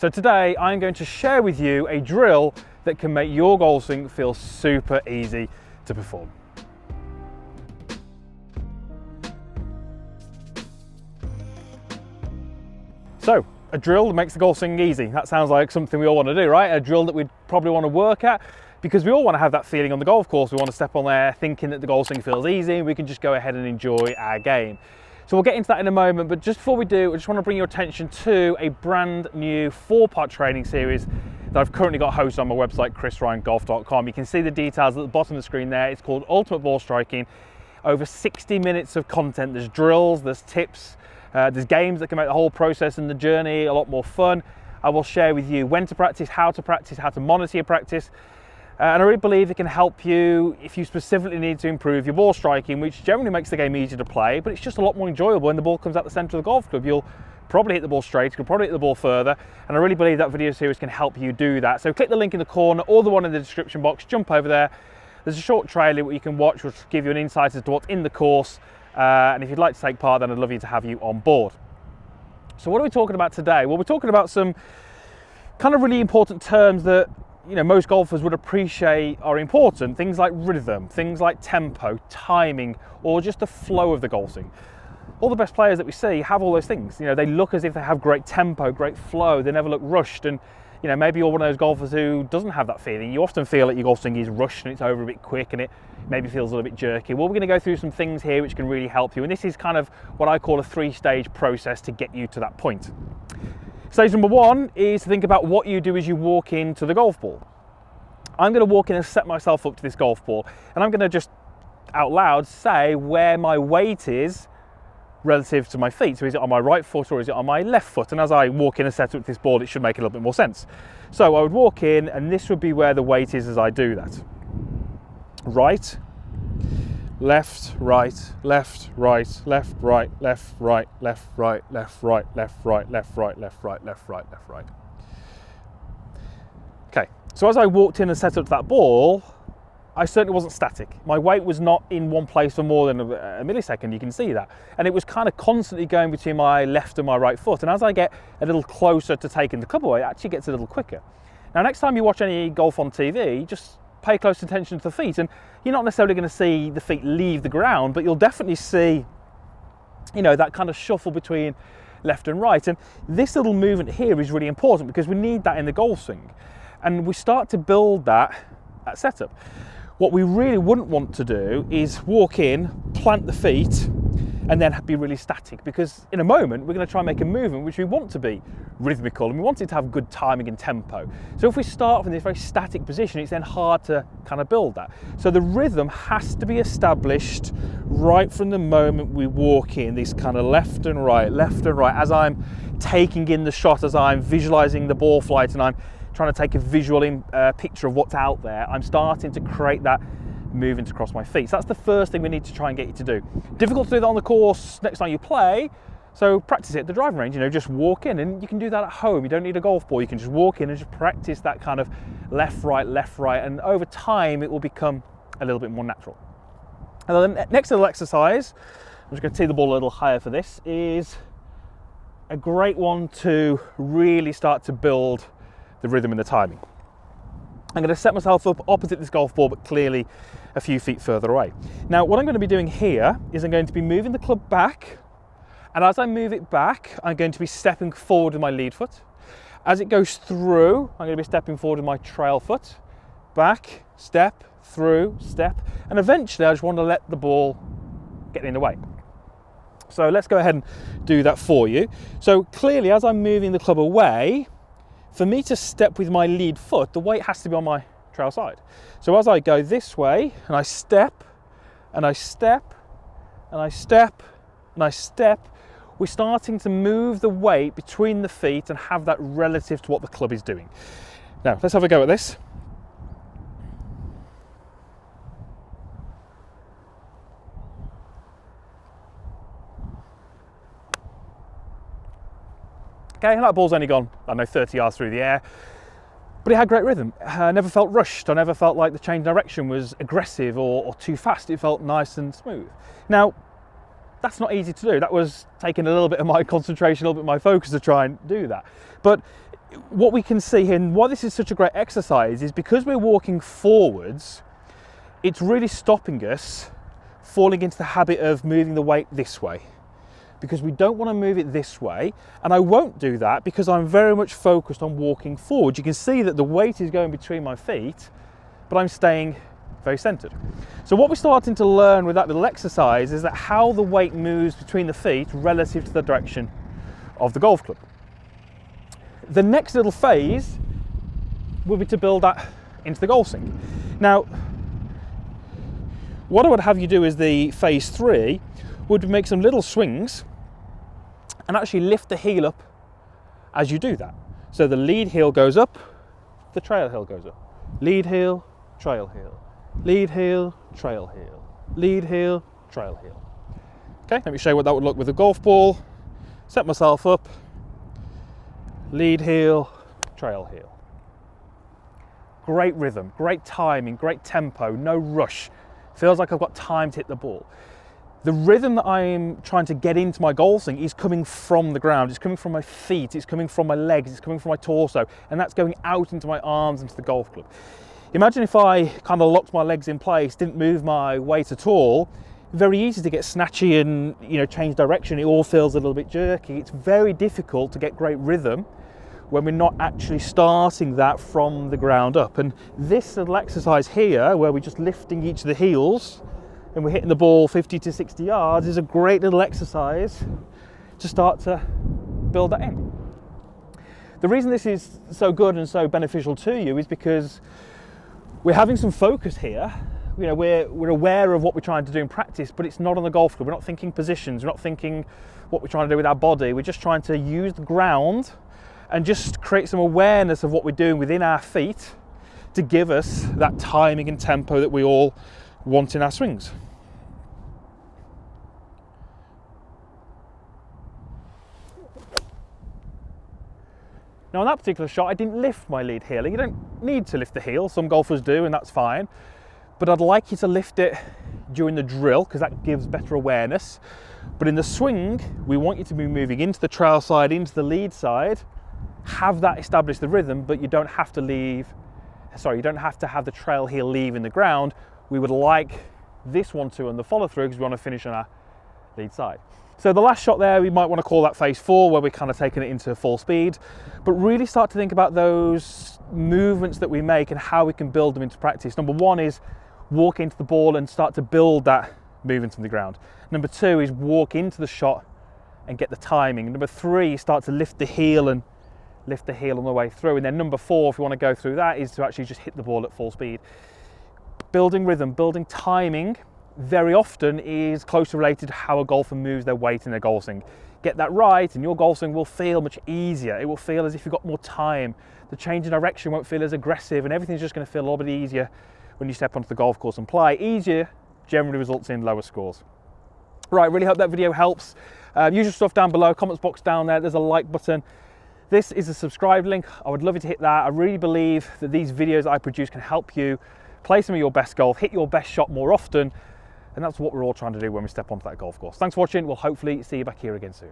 So today I'm going to share with you a drill that can make your golf swing feel super easy to perform. So, a drill that makes the golf swing easy. That sounds like something we all want to do, right? A drill that we'd probably want to work at, because we all want to have that feeling on the golf course. We want to step on there thinking that the golf swing feels easy and we can just go ahead and enjoy our game. So we'll get into that in a moment, but just before we do, I just want to bring your attention to a brand new 4-part training series that I've currently got hosted on my website, chrisryangolf.com. You can see the details at the bottom of the screen there. It's called Ultimate Ball Striking. Over 60 minutes of content. There's drills, there's tips, there's games that can make the whole process and the journey a lot more fun. I will share with you when to practice, how to monitor your practice. And I really believe it can help you if you specifically need to improve your ball striking, which generally makes the game easier to play, but it's just a lot more enjoyable when the ball comes out the centre of the golf club. You'll probably hit the ball straight, you'll probably hit the ball further, and I really believe that video series can help you do that. So click the link in the corner or the one in the description box, jump over there. There's a short trailer that you can watch which will give you an insight as to what's in the course, and if you'd like to take part, then I'd love you to have you on board. So what are we talking about today? Well, we're talking about some kind of really important terms that most golfers would appreciate are important. Things like rhythm, things like tempo, timing, or just the flow of the golf swing. All the best players that we see have all those things. They look as if they have great tempo, great flow, they never look rushed, and maybe you're one of those golfers who doesn't have that feeling. You often feel like your golf swing is rushed and it's over a bit quick and it maybe feels a little bit jerky. Well, we're going to go through some things here which can really help you, and this is kind of what I call a 3-stage process to get you to that point. Stage number 1 is to think about what you do as you walk into the golf ball. I'm going to walk in and set myself up to this golf ball, and I'm going to just out loud say where my weight is relative to my feet. So is it on my right foot or is it on my left foot? And as I walk in and set up this ball, it should make a little bit more sense. So I would walk in and this would be where the weight is as I do that. Right, left, right, left, right, left, right, left, right, left, right, left, right, left, right, left, right, left, right, left, right, left, right. Okay, so as I walked in and set up that ball, I certainly wasn't static. My weight was not in one place for more than a millisecond, you can see that. And it was kind of constantly going between my left and my right foot. And as I get a little closer to taking the club away, it actually gets a little quicker. Now, next time you watch any golf on TV, just pay close attention to the feet. And you're not necessarily going to see the feet leave the ground, but you'll definitely see, that kind of shuffle between left and right. And this little movement here is really important because we need that in the golf swing. And we start to build that setup. What we really wouldn't want to do is walk in, plant the feet, and then be really static, because in a moment we're going to try and make a movement which we want to be rhythmical and we want it to have good timing and tempo. So if we start from this very static position, it's then hard to kind of build that. So the rhythm has to be established right from the moment we walk in, this kind of left and right, as I'm taking in the shot, as I'm visualizing the ball flight and I'm trying to take a visual picture of what's out there. I'm starting to create that movement across my feet. So that's the first thing we need to try and get you to do. Difficult to do that on the course next time you play, so practice it at the driving range. Just walk in, and you can do that at home. You don't need a golf ball. You can just walk in and just practice that kind of left, right, and over time it will become a little bit more natural. And then the next little exercise, I'm just going to tee the ball a little higher for this, is a great one to really start to build the rhythm and the timing. I'm going to set myself up opposite this golf ball, but clearly a few feet further away. Now, what I'm going to be doing here is I'm going to be moving the club back, and as I move it back, I'm going to be stepping forward with my lead foot. As it goes through, I'm going to be stepping forward with my trail foot, back, step, through, step, and eventually I just want to let the ball get in the way. So let's go ahead and do that for you. So clearly, as I'm moving the club away, for me to step with my lead foot, the weight has to be on my trail side. So as I go this way, and I step, and I step, and I step, and I step, we're starting to move the weight between the feet and have that relative to what the club is doing. Now, let's have a go at this. Okay, that ball's only gone, I don't know, 30 yards through the air, but it had great rhythm. I never felt rushed. I never felt like the change direction was aggressive or too fast. It felt nice and smooth. Now, that's not easy to do. That was taking a little bit of my concentration, a little bit of my focus to try and do that. But what we can see here, and why this is such a great exercise, is because we're walking forwards, it's really stopping us falling into the habit of moving the weight this way, because we don't want to move it this way. And I won't do that because I'm very much focused on walking forward. You can see that the weight is going between my feet, but I'm staying very centered. So what we're starting to learn with that little exercise is that how the weight moves between the feet relative to the direction of the golf club. The next little phase will be to build that into the golf swing. Now, what I would have you do is the phase 3 would make some little swings and actually lift the heel up as you do that. So the lead heel goes up, the trail heel goes up. Lead heel, trail heel. Lead heel, trail heel. Lead heel, trail heel. Okay, let me show you what that would look with a golf ball. Set myself up. Lead heel, trail heel. Great rhythm, great timing, great tempo, no rush. Feels like I've got time to hit the ball. The rhythm that I'm trying to get into my golf swing is coming from the ground. It's coming from my feet, it's coming from my legs, it's coming from my torso, and that's going out into my arms, into the golf club. Imagine if I kind of locked my legs in place, didn't move my weight at all. Very easy to get snatchy and, you know, change direction. It all feels a little bit jerky. It's very difficult to get great rhythm when we're not actually starting that from the ground up. And this little exercise here, where we're just lifting each of the heels and we're hitting the ball 50 to 60 yards, is a great little exercise to start to build that in. The reason this is so good and so beneficial to you is because we're having some focus here. You know, we're aware of what we're trying to do in practice, but it's not on the golf club. We're not thinking positions, we're not thinking what we're trying to do with our body. We're just trying to use the ground and just create some awareness of what we're doing within our feet to give us that timing and tempo that we all want in our swings. Now on that particular shot, I didn't lift my lead heel. You don't need to lift the heel, some golfers do, and that's fine. But I'd like you to lift it during the drill because that gives better awareness. But in the swing, we want you to be moving into the trail side, into the lead side, have that establish the rhythm, but you don't have to you don't have to have the trail heel leaving the ground. We would like this one to on the follow through because we want to finish on our lead side. So the last shot there, we might want to call that phase 4, where we're kind of taking it into full speed, but really start to think about those movements that we make and how we can build them into practice. Number 1 is walk into the ball and start to build that movement from the ground. Number 2 is walk into the shot and get the timing. Number 3, start to lift the heel and lift the heel on the way through. And then number 4, if you want to go through that, is to actually just hit the ball at full speed. Building rhythm, building timing very often is closely related to how a golfer moves their weight in their golf swing. Get that right and your golf swing will feel much easier. It will feel as if you've got more time. The change in direction won't feel as aggressive and everything's just going to feel a little bit easier when you step onto the golf course and play. Easier generally results in lower scores. Right, really hope that video helps. Usual stuff down below, comments box down there, there's a like button. This is a subscribe link. I would love you to hit that. I really believe that these videos I produce can help you play some of your best golf, hit your best shot more often, and that's what we're all trying to do when we step onto that golf course. Thanks for watching. We'll hopefully see you back here again soon.